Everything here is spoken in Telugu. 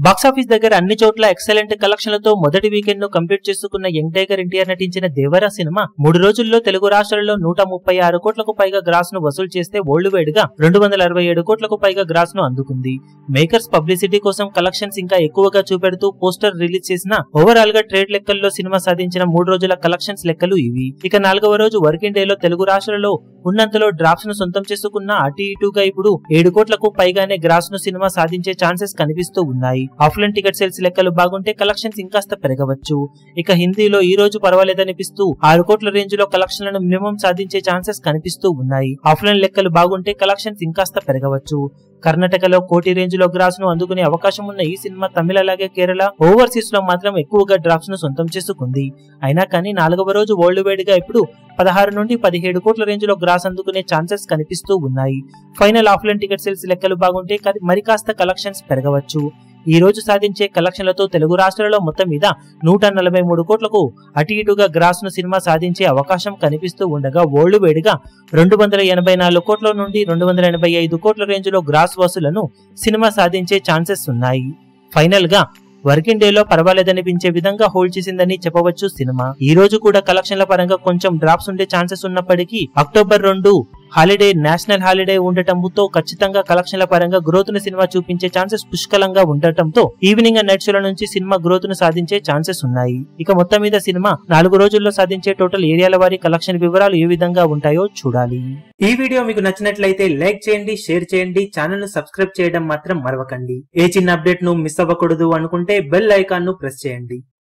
బాక్సాఫీస్ దగ్గర అన్ని చోట్ల ఎక్సలెంట్ కలెక్షన్లతో మొదటి వీకెండ్ ను కంప్లీట్ చేసుకున్న యంగ్ టైగర్ ఎన్టీఆర్ నటించిన దేవరా సినిమా 3 రోజుల్లో తెలుగు రాష్ట్రాలలో 136 కోట్లకు పైగా గ్రాస్ ను వసూలు చేస్తే వరల్డ్ వైడ్ గా 267 కోట్లకు పైగా గ్రాస్ ను అందుకుంది. మేకర్స్ పబ్లిసిటీ కోసం కలెక్షన్స్ ఇంకా ఎక్కువగా చూపెడుతూ పోస్టర్ రిలీజ్ చేసిన ఓవరాల్ గా ట్రేడ్ లెక్కల్లో సినిమా సాధించిన 3 రోజుల కలెక్షన్స్ లెక్కలు ఇవి. ఇక 4వ రోజు వర్కింగ్ డే లో తెలుగు రాష్ట్రాలలో ఉన్నంతలో డ్రాప్స్ ను సొంతం చేసుకున్న అటు ఇటుగా ఇప్పుడు 7 కోట్లకు పైగానే గ్రాస్ ను సినిమా సాధించే ఛాన్సెస్ కనిపిస్తూ ఉన్నాయి. ఆఫ్లైన్ టికెట్ సేల్స్ లెక్కలు బాగుంటే కలెక్షన్స్ ఇంకాస్త పెరగవచ్చు. ఇక హిందీలో ఈ రోజు పర్వాలేదనిపిస్తూ 6 కోట్ల రేంజ్ లో కలెక్షన్లను మినిమం సాధించే ఛాన్సెస్ కనిపిస్తూ ఉన్నాయి. ఆఫ్లైన్ లెక్కలు బాగుంటే కలెక్షన్స్ ఇంకాస్త పెరగవచ్చు. కర్ణాటకలో 1 కోటి రేంజ్ లో గ్రాస్ ను అందుకునే అవకాశం ఉన్న ఈ సినిమా తమిళ అలాగే కేరళ ఓవర్సీస్ లో మాత్రం ఎక్కువగా డ్రాప్స్ ను సొంతం చేసుకుంది. అయినా కానీ 4వ రోజు వరల్డ్ వైడ్ గా ఇప్పుడు 16 నుండి 17 కోట్ల రేంజ్ లో గ్రాస్ అందుకునే ఛాన్సెస్ కనిపిస్తూ ఉన్నాయి. ఫైనల్ ఆఫ్లైన్ టికెట్ సేల్స్ లెక్కలు బాగుంటే మరి కాస్త కలెక్షన్స్ పెరగవచ్చు. ఈ రోజు సాధించే కలెక్షన్లతో తెలుగు రాష్ట్రాలలో మొత్తం మీద 143 కోట్లకు అటు ఇటుగా గ్రాస్ ను సినిమా సాధించే అవకాశం కనిపిస్తూ ఉండగా వరల్డ్ వైడ్ గా 284 కోట్ల నుండి 285 కోట్ల రేంజ్ లో గ్రాస్ వసూలను సినిమా సాధించే ఛాన్సెస్ ఉన్నాయి. ఫైనల్ గా వర్కింగ్ డే లో పర్వాలేదనిపించే విధంగా హోల్డ్ చేసిందని చెప్పవచ్చు సినిమా. ఈ రోజు కూడా కలెక్షన్ల పరంగా కొంచెం డ్రాప్స్ ఉండే ఛాన్సెస్ ఉన్నప్పటికీ అక్టోబర్ 2 హాలిడే నేషనల్ హాలిడే ఉండటంతో ఖచ్చితంగా కలెక్షన్ల పరంగా గ్రోత్ ను సినిమా చూపించే ఛాన్సెస్ పుష్కలంగా ఉండటంతో ఈవినింగ్ అండ్ నైట్ షోల నుంచి సినిమా గ్రోత్ ను సాధించే ఛాన్సెస్ ఉన్నాయి. ఇక మొత్తం మీద సినిమా 4 రోజుల్లో సాధించే టోటల్ ఏరియాల వారి కలెక్షన్ వివరాలు ఏ విధంగా ఉంటాయో చూడాలి. ఈ వీడియో మీకు నచ్చినట్లయితే లైక్ చేయండి, షేర్ చేయండి, ఛానల్ ను సబ్స్క్రైబ్ చేయడం మాత్రం మరవకండి. ఏ చిన్న అప్డేట్ ను మిస్ అవ్వకూడదు అనుకుంటే బెల్ ఐకాన్ ను ప్రెస్ చేయండి.